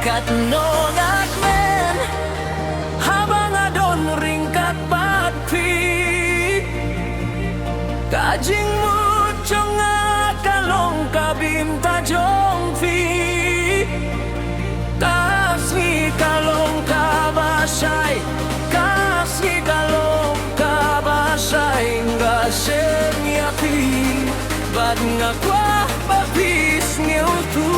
Katnongak men habang adon ringkat batpi kajing mucong kalong kabinta jongfi kasih kalong kabasay kasih kalong kabasay ngasenyaki bad nga kwa babis ngeutu.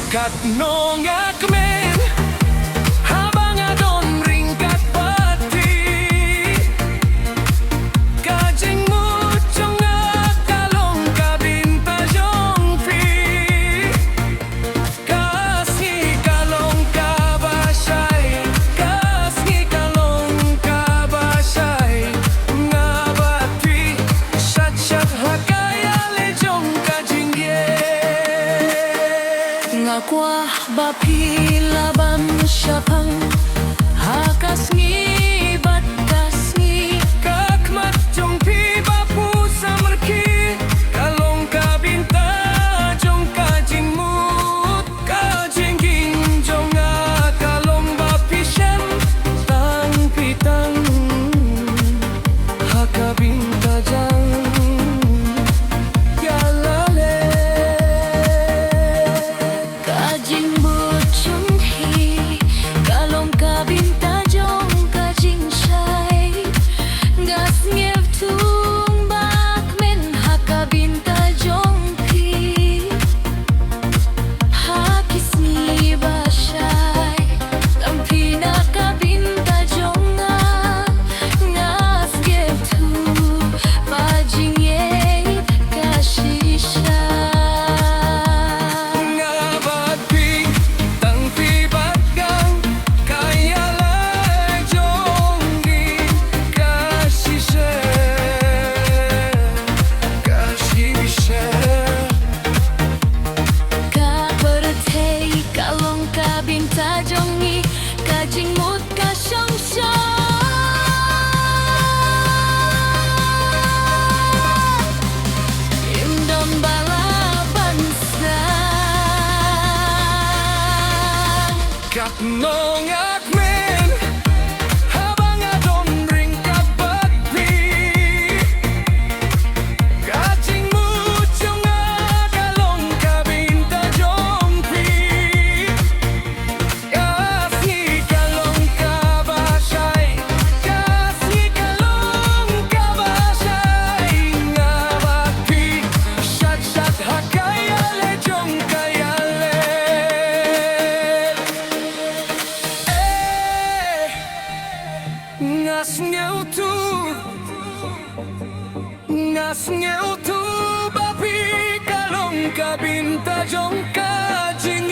Katnongak men habang adon ringkat bati kajing mucong kalong kabinta jongpi kasih kalong kabasay ngabati syat hakaya lejong kajingye ngakwa bapi laban syapang hakas ngibat kasngi kakmat jongpi bapu samerki kalong kabinta jong kajing mut kajing ginjong kalong bapi syam tang pitang hakabinta jang Katnongak men habang adon ringkat bati kajing mucong kalong kabinta jongpi kasih kalong kabasay ngabati syat hakaya lejong kayale ngas ngeutu bapi kalong kabinta jong kajing